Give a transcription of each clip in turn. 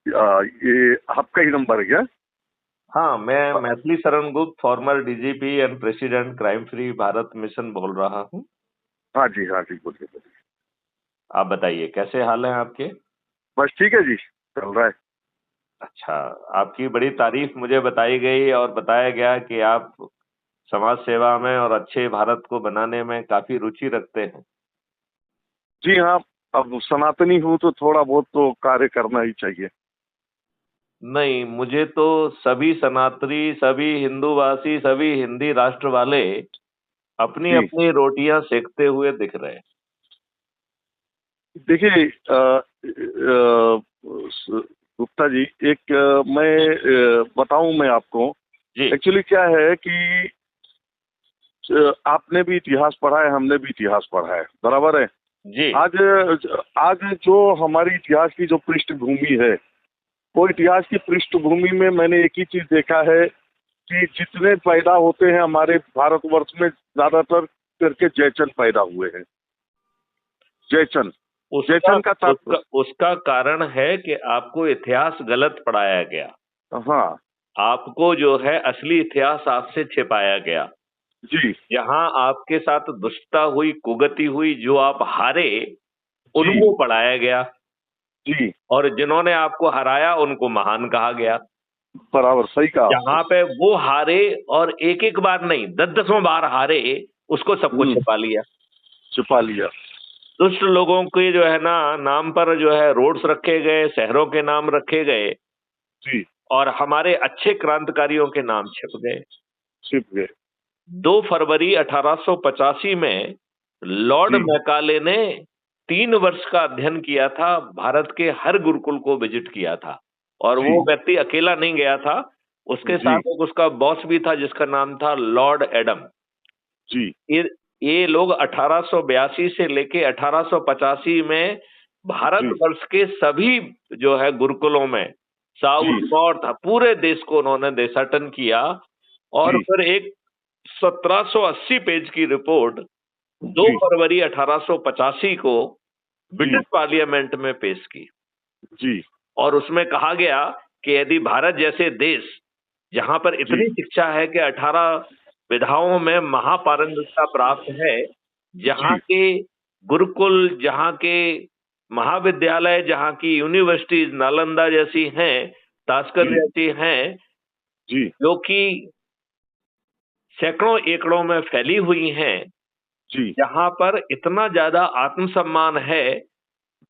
ये आपका ही नंबर है क्या? हाँ, मैं Maithili Sharan Gupt, farmer DGP and president crime free Bharat mission बोल रहा हूँ। हाँ जी, हाँ जी, बोलिए बोलिए। आप बताइए कैसे हाल हैं आपके? बस ठीक है जी, चल रहा है। अच्छा, आपकी बड़ी तारीफ मुझे बताई गई और बताया गया कि आप समाज सेवा में और अच्छे भारत को बनाने में काफी रुचि रखते हैं। जी हाँ, अब सनातनी हूँ तो थोड़ा बहुत तो कार्य करना ही चाहिए। नहीं, मुझे तो सभी सनातनी, सभी हिंदूवासी, सभी हिंदी राष्ट्र वाले अपनी जी अपनी रोटियां सेकते हुए दिख रहे हैं। देखिए, गुप्ता जी, एक मैं बताऊं मैं आपको। जी एक्चुअली क्या है कि आपने भी इतिहास पढ़ा है, हमने भी इतिहास पढ़ा है, बराबर है। जी आज आज जो हमारी इतिहास की जो पृष्ठभूमि है, वो इतिहास की पृष्ठभूमि में मैंने एक ही चीज देखा है कि जितने पैदा होते हैं हमारे भारतवर्ष में, ज्यादातर करके जयचंद पैदा हुए हैं। जयचंद, उसका जयचंद का तात्पर्य। उसका उसका कारण है कि आपको इतिहास गलत पढ़ाया गया। हाँ आपको जो है असली इतिहास आपसे छिपाया गया। जी जहां आपके साथ दुष्टता हुई, कुगति हुई, जो आप हारे, जी उनको पढ़ाया गया। जी, और जिन्होंने आपको हराया उनको महान कहा गया। बराबर सही कहा आपने। जहां पे वो हारे और एक एक बार नहीं, दस दसों बार हारे, उसको सबको छिपा लिया। छुपा लिया। दुष्ट लोगों के जो है ना नाम पर जो है रोड्स रखे गए, शहरों के नाम रखे गए, जी, और हमारे अच्छे क्रांतिकारियों के नाम छिप गए। छिप गए। 2 फरवरी 1885 में लॉर्ड जी मैकाले ने 3 वर्ष का अध्ययन किया था, भारत के हर गुरुकुल को विजिट किया था। और जी वो व्यक्ति अकेला नहीं गया था, उसके जी साथ एक उसका बॉस भी था जिसका नाम था लॉर्ड एडम। जी ये ये लोग 1882 से लेके 1885 में जी भारतवर्ष के सभी जो है गुरुकुलों में, साउथ जी नॉर्थ पूरे देश को उन्होंने देशाटन किया। और जी फिर एक 1780 पेज की रिपोर्ट 2 जी फरवरी 1885 को जी ब्रिटिश पार्लियामेंट में पेश की। जी और उसमें कहा गया कि यदि भारत जैसे देश, जहां पर जी इतनी शिक्षा है कि 18 विधाओं में महापारंगतता प्राप्त है, जहां जी के गुरुकुल, जहां के महाविद्यालय, जहां की यूनिवर्सिटीज नालंदा जैसी हैं, तास्कर जी जैसी हैं, जी जो कि सैकड़ों एकड़ों में फैली हुई हैं, जी जहां पर इतना ज्यादा आत्मसम्मान है,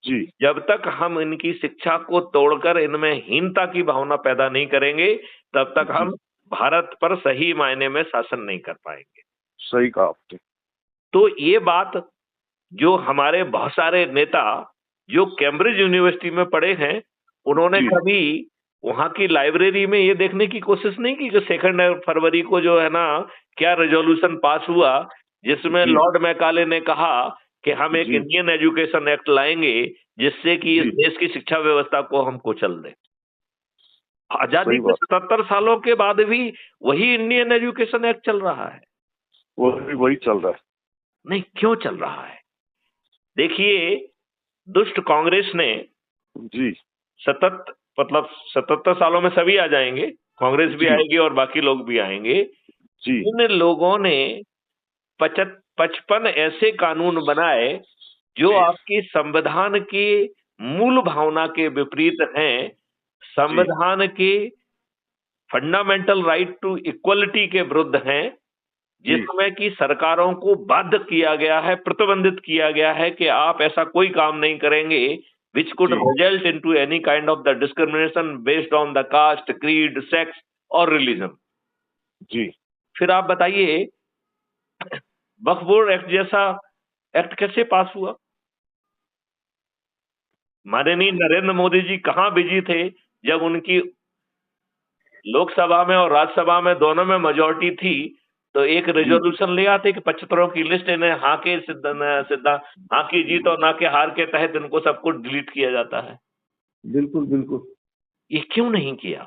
जी जब तक हम इनकी शिक्षा को तोड़कर इनमें हीनता की भावना पैदा नहीं करेंगे, तब तक जी, हम भारत पर सही मायने में शासन नहीं कर पाएंगे। सही कहा आपने। तो ये बात जो हमारे बहुत सारे नेता जो कैम्ब्रिज यूनिवर्सिटी में पढ़े हैं, उन्होंने जी कभी वहां की लाइब्रेरी में ये देखने की कोशिश नहीं की कि 2 फरवरी को जो है ना क्या रेजोल्यूशन पास हुआ, जिसमें जी लॉर्ड मैकाले ने कहा कि हम एक जी इंडियन एजुकेशन एक्ट लाएंगे जिससे कि इस जी, देश की शिक्षा व्यवस्था को हम कुचल दें। आजादी सही के बात। 77 सालों के बाद भी वही इंडियन एजुकेशन एक्ट चल रहा है। वही चल रहा नहीं, क्यों चल रहा है? देखिए, दुष्ट कांग्रेस ने है। जी सतत मतलब 77 सालों में सभी आ जाएंगे, कांग्रेस भी जी आएगी और बाकी लोग भी आएंगे। जी इन लोगों ने 55 ऐसे कानून बनाए जो जी आपकी संविधान की मूल भावना के विपरीत हैं, जी संविधान के फंडामेंटल राइट टू इक्वलिटी के विरुद्ध हैं, जी जिसमें कि सरकारों को बाध्य किया गया है, प्रतिबंधित किया गया है कि आप ऐसा कोई काम नहीं करेंगे which could ji result into any kind of the discrimination based on the caste, creed, sex और religion। जी फिर आप बताइए, वक्फ बोर्ड एक्ट जैसा एक्ट कैसे पास हुआ? माननीय नरेंद्र मोदी जी कहां बिजी थे जब उनकी लोकसभा में और राज्यसभा में दोनों में मेजोरिटी थी, तो एक जी, रेजोल्यूशन ले आते कि 75 की लिस्ट इन्हें हाँ के सिद्धा हाँ की जीत और ना के हार के तहत इनको सबको डिलीट किया जाता है। बिल्कुल बिल्कुल। ये क्यों नहीं किया?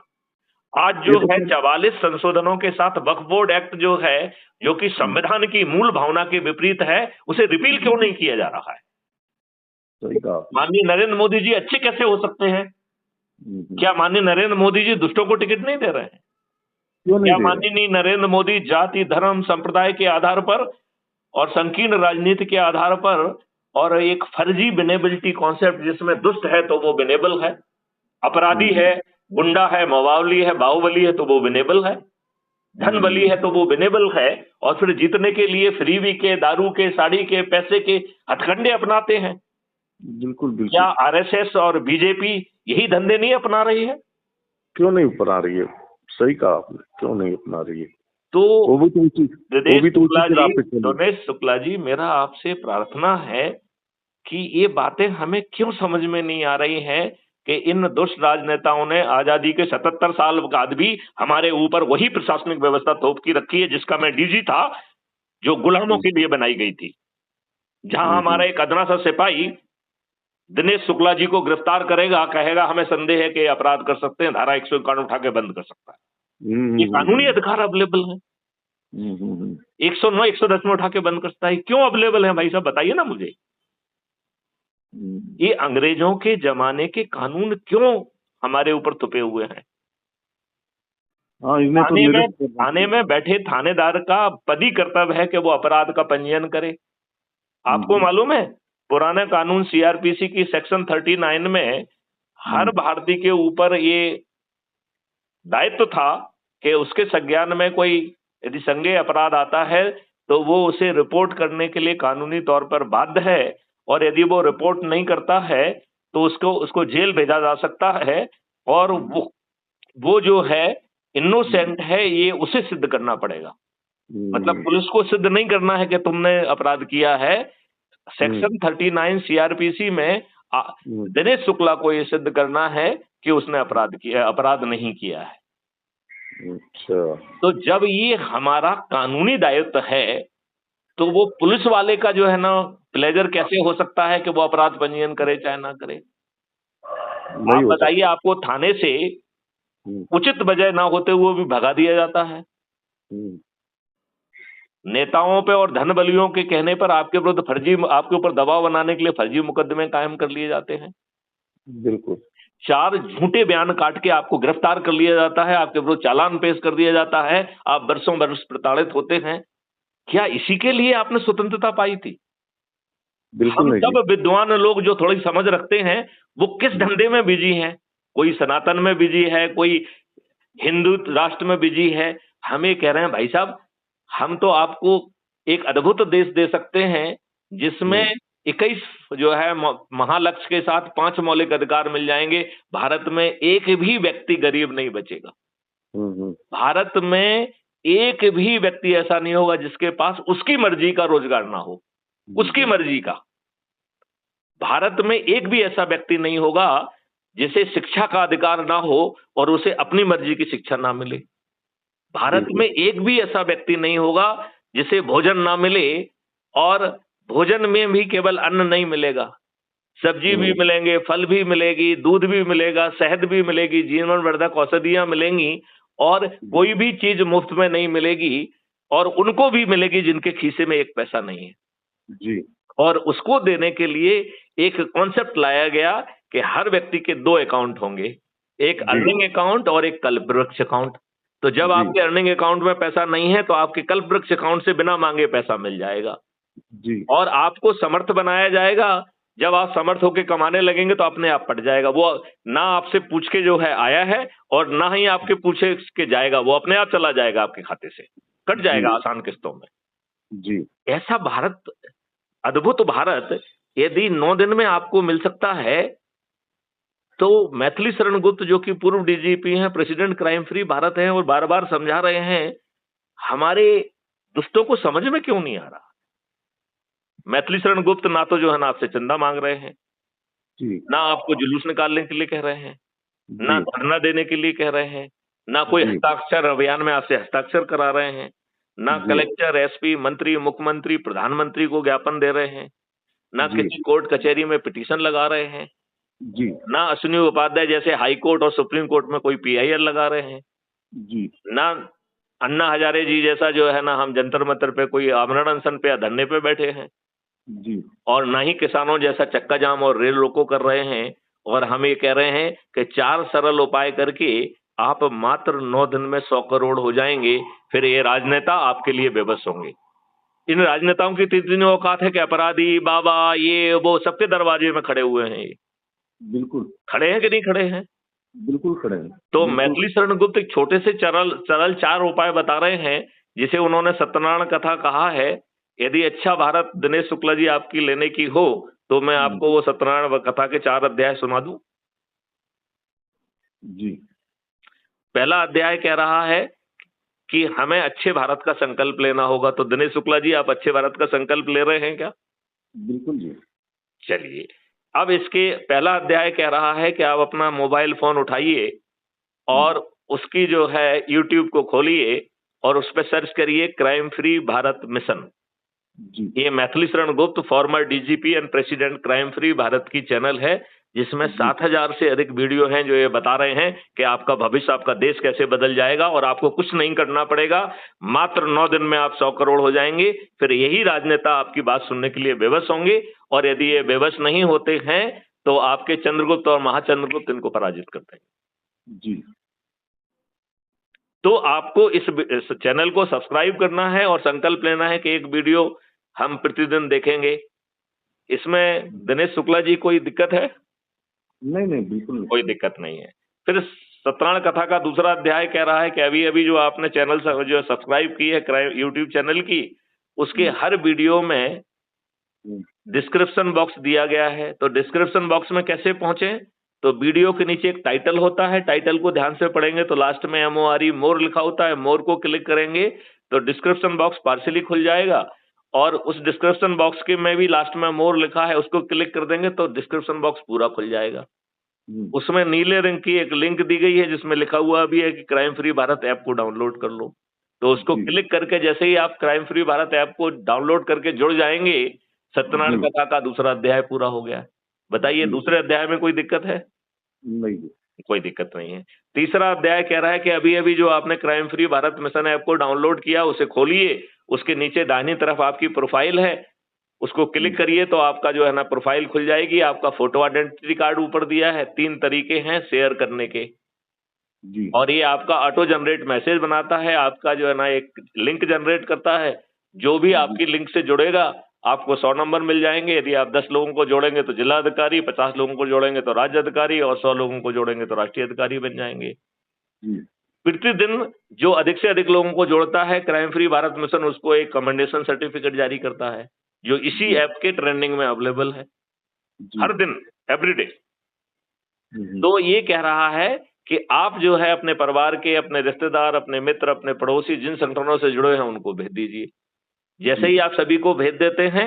आज ये जो तो है फिर 44 संशोधनों के साथ वक्फ बोर्ड एक्ट जो है, जो कि हम्म, संविधान की मूल भावना के विपरीत है, उसे रिपील क्यों नहीं किया जा रहा है? सही कहा आपने। माननीय नरेंद्र मोदी जी अच्छे कैसे हो सकते हैं? क्या माननीय नरेंद्र मोदी जी दुष्टों को टिकट नहीं दे रहे हैं? क्यों नहीं क्या दे रहे? माननीय नरेंद्र मोदी जाति, धर्म, संप्रदाय के आधार पर और संकीर्ण राजनीति के आधार पर और एक फर्जी विनेबिलिटी कॉन्सेप्ट जिसमें दुष्ट है तो वो विनेबल है, अपराधी है, गुंडा है, मवावली है, बाहुबली है तो वो विनेबल है, धन बली है तो वो विनेबल है, और फिर जीतने के लिए फ्रीवी के, दारू के, साड़ी के, पैसे के हथकंडे अपनाते हैं। बिल्कुल बिल्कुल। क्या आरएसएस और बीजेपी यही धंधे नहीं अपना रही है? क्यों नहीं अपना रही है? सही कहा आपने, क्यों नहीं अपना रही है? तो वो भी तो उसी राह पे चली। दिनेश शुक्ला जी, मेरा आपसे प्रार्थना है कि ये बातें हमें क्यों समझ में नहीं आ रही हैं कि इन दुष्ट राजनेताओं ने आजादी के 77 साल बाद भी हमारे ऊपर वही प्रशासनिक व्यवस्था थोप की रखी है जिसका मैं डीजी था, जो गुलामों के लिए बनाई गई थी। जहां हमारा एक अदना सा सिपाही दिनेश शुक्ला जी को गिरफ्तार करेगा, कहेगा हमें संदेह है कि अपराध कर सकते हैं, धारा 151 उठा के बंद कर सकता है। ये कानूनी अधिकार अवेलेबल है। 109, 110 में उठा के बंद कर सकता है। क्यों अवेलेबल है भाई साहब, बताइए ना मुझे। ये अंग्रेजों के जमाने के कानून क्यों हमारे ऊपर थुपे हुए हैं? थाने में बैठे थानेदार का पदी कर्तव्य है कि वो अपराध का पंजीयन करे। आपको मालूम है पुराने कानून सीआरपीसी की सेक्शन 39 में हर भारतीय के ऊपर ये दायित्व था कि उसके संज्ञान में कोई यदि संज्ञेय अपराध आता है तो वो उसे रिपोर्ट करने के लिए कानूनी तौर पर बाध्य है, और यदि वो रिपोर्ट नहीं करता है तो उसको जेल भेजा जा सकता है, और वो जो है इनोसेंट है ये उसे सिद्ध करना पड़ेगा। मतलब पुलिस को सिद्ध नहीं करना है कि तुमने अपराध किया है। सेक्शन 39 सीआरपीसी में दिनेश शुक्ला को ये सिद्ध करना है कि उसने अपराध नहीं किया है। अच्छा, तो जब ये हमारा कानूनी दायित्व है तो वो पुलिस वाले का जो है ना प्लेजर कैसे हो सकता है कि वो अपराध पंजीयन करे चाहे ना करे? आप बताइए, आपको थाने से उचित वजह ना होते हुए भी भगा दिया जाता है। नेताओं पे और धन बलियों के कहने पर आपके विरुद्ध आपके ऊपर दबाव बनाने के लिए फर्जी मुकदमे कायम कर लिए जाते हैं। बिल्कुल। 4 झूठे बयान काट के आपको गिरफ्तार कर लिया जाता है, आपके विरुद्ध चालान पेश कर दिया जाता है, आप बरसों बरस प्रताड़ित होते हैं। क्या इसी के लिए आपने स्वतंत्रता पाई थी? बिल्कुल। हम सब विद्वान लोग जो थोड़ी समझ रखते हैं वो किस धंधे में बिजी हैं? कोई सनातन में बिजी है, कोई हिंदू राष्ट्र में बिजी है। हमें कह रहे हैं भाई साहब, हम तो आपको एक अद्भुत देश दे सकते हैं जिसमें 21 जो है महालक्ष्य के साथ 5 मौलिक अधिकार मिल जाएंगे। भारत में एक भी व्यक्ति गरीब नहीं बचेगा। भारत में एक भी व्यक्ति ऐसा नहीं होगा जिसके पास उसकी मर्जी का रोजगार ना हो, उसकी मर्जी का। भारत में एक भी ऐसा व्यक्ति नहीं होगा जिसे शिक्षा का अधिकार ना हो और उसे अपनी मर्जी की शिक्षा ना मिले। भारत में एक भी ऐसा व्यक्ति नहीं होगा जिसे भोजन ना मिले, और भोजन में भी केवल अन्न नहीं मिलेगा, सब्जी भी मिलेंगे, फल भी मिलेगी, दूध भी मिलेगा, शहद भी मिलेगी, जीवन वर्धक औषधियां मिलेंगी, और कोई भी चीज मुफ्त में नहीं मिलेगी, और उनको भी मिलेगी जिनके खीसे में एक पैसा नहीं है जी। और उसको देने के लिए एक कॉन्सेप्ट लाया गया कि हर व्यक्ति के 2 अकाउंट होंगे, एक अर्निंग अकाउंट और एक कल्पवृक्ष अकाउंट। तो जब आपके अर्निंग अकाउंट में पैसा नहीं है तो आपके कल्पवृक्ष अकाउंट से बिना मांगे पैसा मिल जाएगा जी। और आपको समर्थ बनाया जाएगा। जब आप समर्थ होकर कमाने लगेंगे तो अपने आप पट जाएगा। वो ना आपसे पूछ के जो है आया है और ना ही आपके पूछे के जाएगा, वो अपने आप चला जाएगा, आपके खाते से कट जाएगा आसान किस्तों में जी। ऐसा भारत, अद्भुत भारत यदि 9 दिन में आपको मिल सकता है तो मैथिली शरण गुप्त जो कि पूर्व डीजीपी हैं, प्रेसिडेंट क्राइम फ्री भारत हैं और बार बार समझा रहे हैं, हमारे दुष्टों को समझ में क्यों नहीं आ रहा? मैथिली शरण गुप्त ना तो जो है ना आपसे चंदा मांग रहे हैं, ना आपको जुलूस निकालने के लिए कह रहे हैं, ना धरना देने के लिए कह रहे हैं, ना कोई हस्ताक्षर अभियान में आपसे हस्ताक्षर करा रहे हैं, ना कलेक्टर, एसपी, मंत्री, मुख्यमंत्री, प्रधानमंत्री को ज्ञापन दे रहे हैं, ना किसी कोर्ट कचहरी में पिटीशन लगा रहे हैं जी, ना अश्विनी उपाध्याय जैसे हाई कोर्ट और सुप्रीम कोर्ट में कोई पीआईआर लगा रहे हैं जी, ना अन्ना हजारे जी जैसा जो है ना हम जंतर मंतर पे कोई आमरण अनशन पे या धरने पे बैठे हैं जी, और ना ही किसानों जैसा चक्का जाम और रेल रोको कर रहे हैं और हम ये कह रहे हैं कि 4 सरल उपाय करके आप मात्र 9 दिन में 100 करोड़ हो जाएंगे, फिर ये राजनेता आपके लिए बेबस होंगे। इन राजनेताओं की इतनी औकात है कि अपराधी बाबा ये वो सबके दरवाजे में खड़े हुए हैं। ये बिल्कुल खड़े हैं कि नहीं खड़े हैं? बिल्कुल खड़े हैं। तो बिल्कुल। मैथिली शरण गुप्त एक छोटे से सरल सरल 4 उपाय बता रहे हैं, जिसे उन्होंने सत्यनारायण कथा कहा है। यदि अच्छा भारत दिनेश शुक्ला जी आपकी लेने की हो तो मैं आपको वो सत्यनारायण कथा के 4 अध्याय सुना दूं। जी। पहला अध्याय कह रहा है कि हमें अच्छे भारत का संकल्प लेना होगा। तो दिनेश शुक्ला जी, आप अच्छे भारत का संकल्प ले रहे हैं क्या? बिल्कुल जी। चलिए, अब इसके पहला अध्याय कह रहा है कि आप अपना मोबाइल फोन उठाइए और उसकी जो है यूट्यूब को खोलिए और उस पर सर्च करिए क्राइम फ्री भारत मिशन। जी। ये Maithili Sharan Gupt farmer DGP and president crime free Bharat की चैनल है, जिसमें 7,000 से अधिक वीडियो हैं जो ये बता रहे हैं कि आपका भविष्य, आपका देश कैसे बदल जाएगा और आपको कुछ नहीं करना पड़ेगा। मात्र 9 दिन में आप 100 करोड़ हो जाएंगे। फिर यही राजनेता आपकी बात सुनने के लिए बेबस होंगे, और यदि ये बेबस नहीं होते हैं तो आपके चंद्रगुप्त और महाचंद्रगुप्त इनको पराजित कर देंगे। जी। तो आपको इस चैनल को सब्सक्राइब करना है और संकल्प लेना है कि एक वीडियो हम प्रतिदिन देखेंगे। इसमें दिनेश शुक्ला जी कोई दिक्कत है? नहीं नहीं, बिल्कुल नहीं। कोई दिक्कत नहीं है। फिर सत्यनारायण कथा का दूसरा अध्याय कह रहा है कि अभी अभी जो आपने चैनल जो सब्सक्राइब की है क्राइम यूट्यूब चैनल की, उसके हर वीडियो में डिस्क्रिप्शन बॉक्स दिया गया है। तो डिस्क्रिप्शन बॉक्स में कैसे पहुंचे? तो वीडियो के नीचे एक टाइटल होता है, टाइटल को ध्यान से पढ़ेंगे तो लास्ट में MORE मोर लिखा होता है, मोर को क्लिक करेंगे तो डिस्क्रिप्शन बॉक्स पार्शियली खुल जाएगा, और उस डिस्क्रिप्शन बॉक्स के में भी लास्ट में मोर लिखा है, उसको क्लिक कर देंगे तो डिस्क्रिप्शन बॉक्स पूरा खुल जाएगा। उसमें नीले रंग की एक लिंक दी गई है जिसमें लिखा हुआ भी है कि क्राइम फ्री भारत ऐप को डाउनलोड कर लो। तो उसको क्लिक करके जैसे ही आप क्राइम फ्री भारत ऐप को डाउनलोड करके जुड़ जाएंगे, सत्यनारायण कथा का दूसरा अध्याय पूरा हो गया। बताइए, दूसरे अध्याय में कोई दिक्कत है? नहीं, कोई दिक्कत नहीं है। तीसरा अध्याय कह रहा है कि अभी अभी जो आपने crime free Bharat mission app को डाउनलोड किया उसे खोलिए, उसके नीचे दाहिनी तरफ आपकी प्रोफाइल है, उसको क्लिक करिए तो आपका जो है ना प्रोफाइल खुल जाएगी। आपका फोटो आइडेंटिटी कार्ड ऊपर दिया है, 3 तरीके हैं शेयर करने के जी। और ये आपका ऑटो जनरेट मैसेज बनाता है, आपका जो है ना एक लिंक जनरेट करता है। जो भी आपकी लिंक से जुड़ेगा आपको 100 नंबर मिल जाएंगे। यदि आप 10 लोगों को जोड़ेंगे तो जिला अधिकारी, 50 लोगों को जोड़ेंगे तो राज्य अधिकारी और 100 लोगों को जोड़ेंगे तो राष्ट्रीय अधिकारी बन जाएंगे। प्रतिदिन जो अधिक से अधिक लोगों को जोड़ता है क्राइम फ्री भारत मिशन, उसको एक कमेंडेशन सर्टिफिकेट जारी करता है जो इसी ऐप के ट्रेंडिंग में अवेलेबल है हर दिन, एवरीडे। तो ये कह रहा है कि आप जो है अपने परिवार के, अपने रिश्तेदार, अपने मित्र, अपने पड़ोसी जिन संगठनों से जुड़े हैं उनको भेज दीजिए। जैसे ही आप सभी को भेज देते हैं,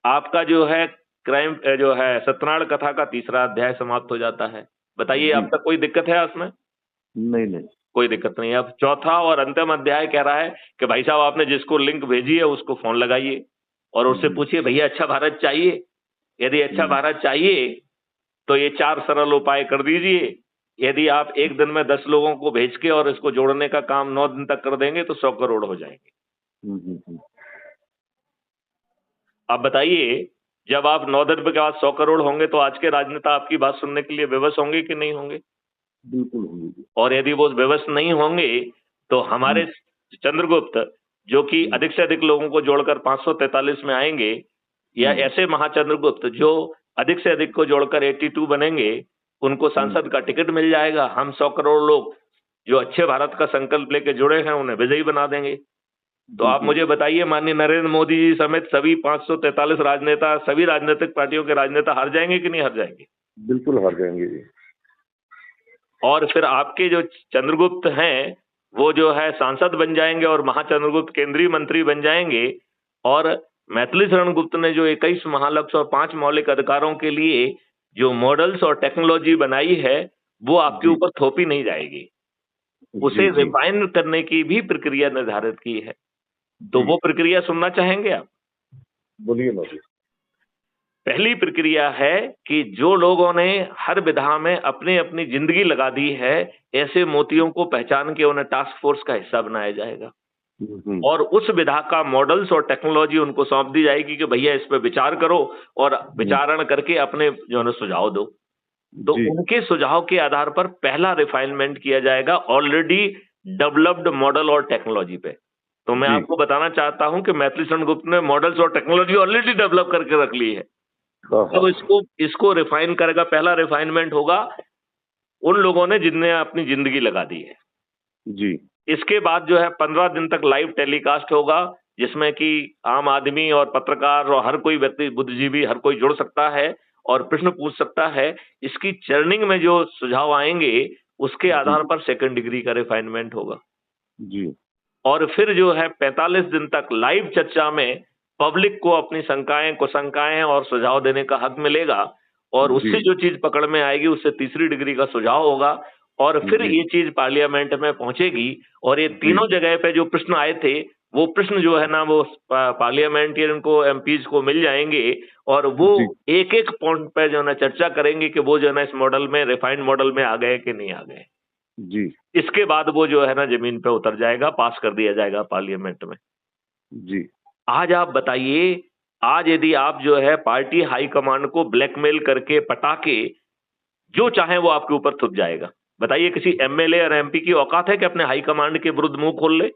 आपका जो है क्राइम जो है सत्यनारायण कथा का तीसरा अध्याय समाप्त हो जाता है। बताइए, अब तक कोई दिक्कत है उसमें? नहीं नहीं, कोई दिक्कत नहीं। अब चौथा और अंतिम अध्याय कह रहा है कि भाई साहब आपने जिसको लिंक भेजी है उसको फोन लगाइए और उससे पूछिए भैया अच्छा भारत चाहिए। यदि अच्छा भारत चाहिए तो ये 4 सरल उपाय कर दीजिए। यदि आप एक दिन में 10 लोगों को भेज के और इसको जोड़ने का काम 9 दिन तक कर देंगे तो 100 करोड़ हो जाएंगे। आप बताइए, जब आप 9 दिन के बाद 100 करोड़ होंगे तो आज के राजनेता आपकी बात सुनने के लिए बेबस होंगे कि नहीं होंगे? बिल्कुल होंगे। और यदि वो बेबस नहीं होंगे तो हमारे चंद्रगुप्त जो कि अधिक से अधिक लोगों को जोड़कर 543 में आएंगे, या ऐसे महाचंद्रगुप्त जो अधिक से अधिक को जोड़कर 82 बनेंगे, उनको सांसद का टिकट मिल जाएगा। हम 100 करोड़ लोग जो अच्छे भारत का संकल्प लेके जुड़े हैं उन्हें विजयी बना देंगे। तो आप मुझे बताइए, माननीय नरेंद्र मोदी जी समेत सभी 543 राजनेता, सभी राजनीतिक पार्टियों के राजनेता हार जाएंगे कि नहीं हार जाएंगे? बिल्कुल हार जाएंगे। और फिर आपके जो चंद्रगुप्त हैं वो जो है सांसद बन जाएंगे और महाचंद्रगुप्त केंद्रीय मंत्री बन जाएंगे। और मैथिली शरण गुप्त ने जो 21 महालक्ष्य और 5 मौलिक अधिकारों के लिए जो मॉडल्स और टेक्नोलॉजी बनाई है वो आपके ऊपर थोपी नहीं जाएगी, उसे रिफाइन करने की भी प्रक्रिया निर्धारित की है। तो वो प्रक्रिया सुनना चाहेंगे आप? बोलिए मोदी। पहली प्रक्रिया है कि जो लोगों ने हर विधा में अपनी अपनी जिंदगी लगा दी है, ऐसे मोतियों को पहचान के उन्हें टास्क फोर्स का हिस्सा बनाया जाएगा और उस विधा का मॉडल्स और टेक्नोलॉजी उनको सौंप दी जाएगी कि भैया इस पे विचार करो और विचारण करके अपने जो है सुझाव दो। तो जी उनके सुझाव के आधार पर पहला रिफाइनमेंट किया जाएगा ऑलरेडी डेवलप्ड मॉडल और टेक्नोलॉजी पे। तो मैं जी। आपको बताना चाहता हूं कि मैथिली शरण गुप्त ने मॉडल्स और टेक्नोलॉजी ऑलरेडी डेवलप करके रख ली है। हाँ हाँ। तो इसको इसको रिफाइन करेगा, पहला रिफाइनमेंट होगा उन लोगों ने जिनने अपनी जिंदगी लगा दी है। जी इसके बाद जो है 15 दिन तक लाइव टेलीकास्ट होगा, जिसमें कि आम आदमी और पत्रकार और हर कोई व्यक्ति, बुद्धिजीवी, हर कोई जुड़ सकता है और प्रश्न पूछ सकता है। इसकी चर्निंग में जो सुझाव आएंगे उसके जी आधार पर सेकंड डिग्री का रिफाइनमेंट होगा। जी और फिर जो है 45 दिन तक लाइव चर्चा में पब्लिक को अपनी शंकाएं, कुशंकाएं और सुझाव देने का हक मिलेगा। और जी उससे जो चीज पकड़ में आएगी उससे तीसरी डिग्री का सुझाव होगा। और फिर जी ये चीज पार्लियामेंट में पहुंचेगी और ये जी तीनों जगह पे जो प्रश्न आए थे वो प्रश्न जो है ना वो पार्लियामेंटियन को, एमपीज को मिल जाएंगे और वो जी एक एक पॉइंट पे जो है ना चर्चा करेंगे कि वो जो है ना इस मॉडल में, रिफाइंड मॉडल में आ गए कि नहीं आ गए। जी इसके बाद वो जो है ना जमीन पे उतर जाएगा, पास कर दिया जाएगा पार्लियामेंट में। जी। आज आप बताइए, आज यदि आप जो है पार्टी हाईकमांड को ब्लैकमेल करके, पटाके, जो चाहे वो आपके ऊपर थुप जाएगा। बताइए किसी एमएलए और एमपी की औकात है कि अपने हाईकमांड के विरुद्ध मुंह खोल ले?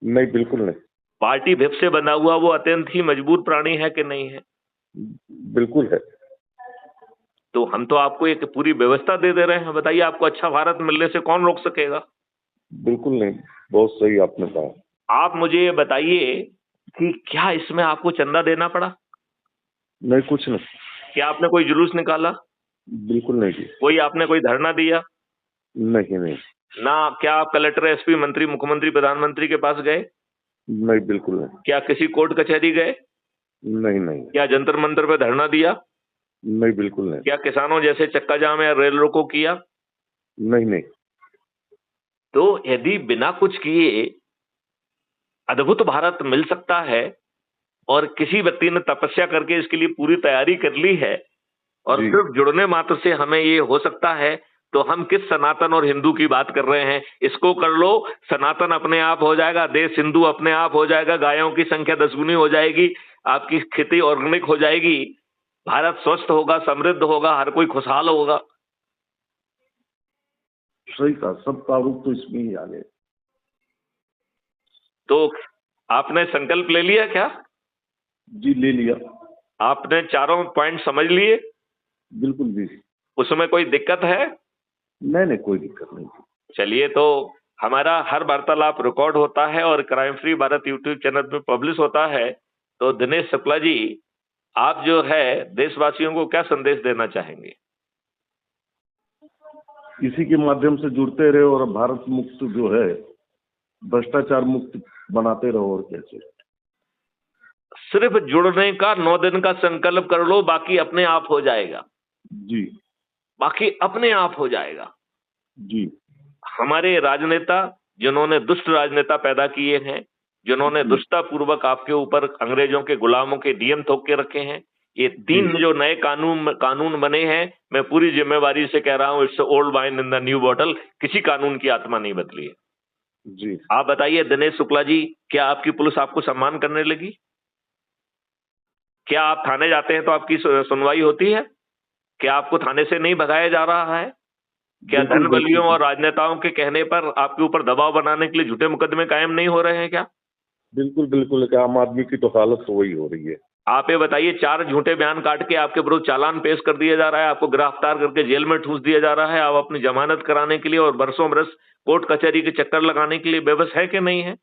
नहीं, बिल्कुल नहीं। पार्टी भिप से बंधा हुआ वो अत्यंत ही मजबूर प्राणी है कि नहीं है? बिल्कुल है। तो हम तो आपको एक पूरी व्यवस्था दे रहे हैं। बताइए आपको अच्छा भारत मिलने से कौन रोक सकेगा? बिल्कुल नहीं, बहुत सही आपने कहा। आप मुझे ये बताइए कि क्या इसमें आपको चंदा देना पड़ा? नहीं, कुछ नहीं। क्या आपने कोई जुलूस निकाला? बिल्कुल नहीं जी। कोई आपने कोई धरना दिया? नहीं नहीं। ना क्या आप कलेक्टर, एसपी, मंत्री, मुख्यमंत्री, प्रधानमंत्री के पास गए? नहीं, बिल्कुल नहीं। क्या किसी कोर्ट कचहरी गए? नहीं नहीं। क्या जंतर मंतर पे धरना दिया? नहीं, बिल्कुल नहीं। क्या किसानों जैसे चक्का जाम या रेल रोको किया? नहीं नहीं। तो यदि बिना कुछ किए अद्भुत भारत मिल सकता है और किसी व्यक्ति ने तपस्या करके इसके लिए पूरी तैयारी कर ली है और जी सिर्फ जुड़ने मात्र से हमें ये हो सकता है, तो हम किस सनातन और हिंदू की बात कर रहे हैं? इसको कर लो, सनातन अपने आप हो जाएगा, देश हिंदू अपने आप हो जाएगा, गायों की संख्या 10 गुनी हो जाएगी, आपकी खेती ऑर्गेनिक हो जाएगी, भारत स्वस्थ होगा, समृद्ध होगा, हर कोई खुशहाल होगा। सही कहा, सब प्रारूप तो इसमें ही आ गए। तो आपने संकल्प ले लिया क्या? जी, ले लिया। आपने चारों पॉइंट समझ लिए? बिल्कुल जी। उसमें कोई दिक्कत है? नहीं नहीं, कोई दिक्कत नहीं थी। चलिए, तो हमारा हर वार्तालाप रिकॉर्ड होता है और crime free Bharat YouTube channel पे पब्लिश होता है। तो दिनेश शुक्ला जी, आप जो है देशवासियों को क्या संदेश देना चाहेंगे? इसी के माध्यम से जुड़ते रहे और भारत मुक्त जो है, भ्रष्टाचार मुक्त बनाते रहो। और क्या चाहिए? सिर्फ जुड़ने का 9 दिन का संकल्प कर लो, बाकी अपने आप हो जाएगा। जी बाकी अपने आप हो जाएगा। जी हमारे राजनेता, जिन्होंने दुष्ट राजनेता पैदा किए हैं, जिन्होंने जी दुष्टता पूर्वक आपके ऊपर अंग्रेजों के गुलामों के डीएम थोप के रखे हैं, ये जी 3 जो नए कानून बने हैं, मैं पूरी जिम्मेवारी से कह रहा हूं, it's old wine in the new bottle. किसी कानून की आत्मा नहीं बदली है। जी। आप बताइए दिनेश शुक्ला जी, क्या आपकी पुलिस आपको सम्मान करने लगी? क्या आप थाने जाते हैं तो आपकी सुनवाई होती है? क्या आपको थाने से नहीं भगाया जा रहा है? क्या बिल्कुल धन बलियों बिल्कुल। और राजनेताओं के कहने पर आपके ऊपर दबाव बनाने के लिए झूठे मुकदमे कायम नहीं हो रहे हैं क्या? बिल्कुल बिल्कुल, कि आम आदमी की तो हालत तो वही हो रही है। आप ये बताइए, 4 झूठे बयान काट के आपके विरुद्ध चालान पेश कर दिया जा रहा है, आपको गिरफ्तार करके जेल में ठूस दिया जा रहा है, आप अपनी जमानत कराने के लिए और बरसों बरस कोर्ट कचहरी के चक्कर लगाने के लिए बेबस है कि नहीं है?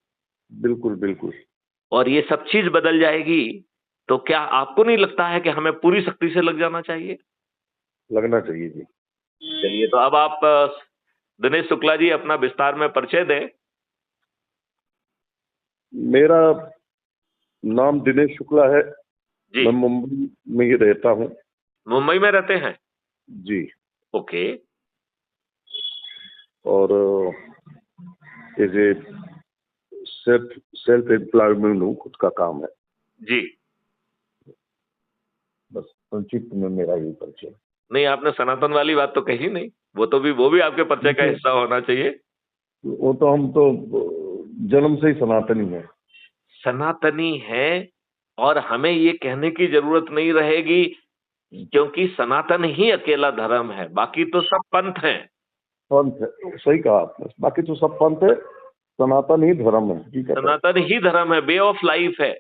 बिल्कुल बिल्कुल। और ये सब चीज बदल जाएगी, तो क्या आपको नहीं लगता है कि हमें पूरी सख्ती से लग जाना चाहिए? लगना चाहिए जी। चलिए, तो अब आप दिनेश शुक्ला जी अपना विस्तार में परिचय दें। मेरा नाम दिनेश शुक्ला है। जी। मैं मुंबई में ही रहता हूँ। मुंबई में रहते हैं? जी। ओके। और एज ए सेल्फ एम्प्लॉयमेंट हूँ, खुद का काम है। जी। बस संक्षिप्त में मेरा यही परिचय। नहीं, आपने सनातन वाली बात तो कही नहीं। वो भी आपके परिचय का हिस्सा होना चाहिए। वो तो हम तो जन्म से ही सनातनी है। सनातनी है और हमें ये कहने की जरूरत नहीं रहेगी क्योंकि सनातन ही अकेला धर्म है, बाकी तो सब पंथ हैं। पंथ है, सही कहा आपने, बाकी तो सब पंथ है, सनातन ही धर्म है, ठीक है। सनातन ही धर्म है, वे ऑफ लाइफ है।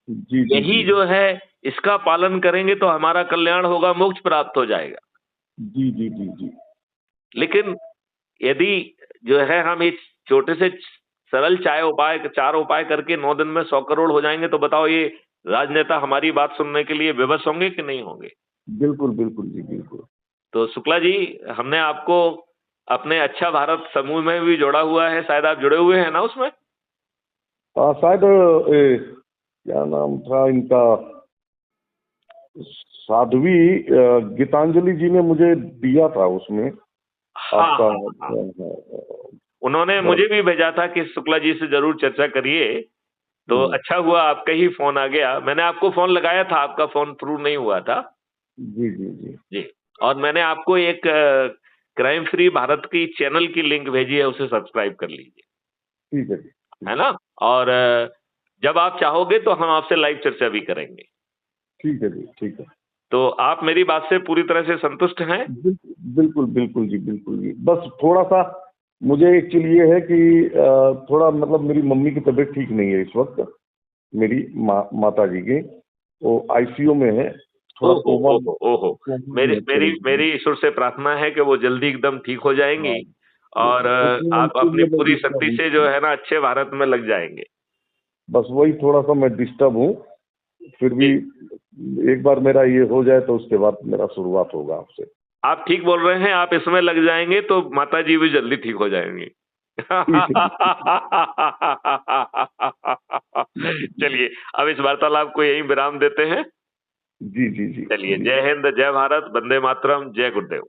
जी जी यही जी जो है, इसका पालन करेंगे तो हमारा कल्याण होगा, मोक्ष प्राप्त हो जाएगा। जी जी जी जी। लेकिन यदि जो है हम इस छोटे से सरल चार उपाय करके 9 दिन में 100 करोड़ हो जाएंगे, तो बताओ ये राजनेता हमारी बात सुनने के लिए विवश होंगे कि नहीं होंगे? बिल्कुल बिल्कुल जी, बिल्कुल। तो शुक्ला जी, हमने आपको अपने अच्छा भारत समूह में भी जोड़ा हुआ है, शायद आप जुड़े हुए हैं ना उसमें? शायद क्या नाम था इनका, साध्वी गीतांजलि जी ने मुझे दिया था उसमें हाँ आपका। हाँ हाँ। उन्होंने मुझे भी भेजा था कि शुक्ला जी से जरूर चर्चा करिए, तो अच्छा हुआ आपका ही फोन आ गया। मैंने आपको फोन लगाया था, आपका फोन थ्रू नहीं हुआ था। जी जी जी जी। और मैंने आपको एक क्राइम फ्री भारत की चैनल की लिंक भेजी है, उसे सब्सक्राइब कर लीजिए, ठीक है जी, है ना? और जब आप चाहोगे तो हम आपसे लाइव चर्चा भी करेंगे। ठीक है जी, ठीक है। तो आप मेरी बात से पूरी तरह से संतुष्ट हैं? बिल्कुल बिल्कुल जी, बिल्कुल जी। बस थोड़ा सा मुझे एक्चुअली ये है कि थोड़ा मतलब मेरी मम्मी की तबीयत ठीक नहीं है इस वक्त, मेरी माता जी की, वो आईसीयू में है, थोड़ा ओहो कोमा ओहो ओहो। कोमा मेरी में मेरी चली गई। मेरी ईश्वर से प्रार्थना है कि वो जल्दी एकदम ठीक हो जाएंगी, हाँ, और उसमें आप उसके अपनी लिए मैं पूरी डिस्टर्ब शक्ति हूँ, से जो है ना अच्छे भारत में लग जाएंगे। बस वही थोड़ा सा मैं डिस्टर्ब हूँ। फिर भी जी, एक बार मेरा ये हो जाए तो उसके बाद मेरा शुरुआत होगा आपसे। आप ठीक बोल रहे हैं, आप इसमें लग जाएंगे तो माता जी भी जल्दी ठीक हो जाएंगी। ठीक है चलिए, अब इस वार्तालाप को यहीं विराम देते हैं। जी जी जी चलिए, जी। जय हिंद, जय भारत, वंदे मातरम, जय गुरुदेव।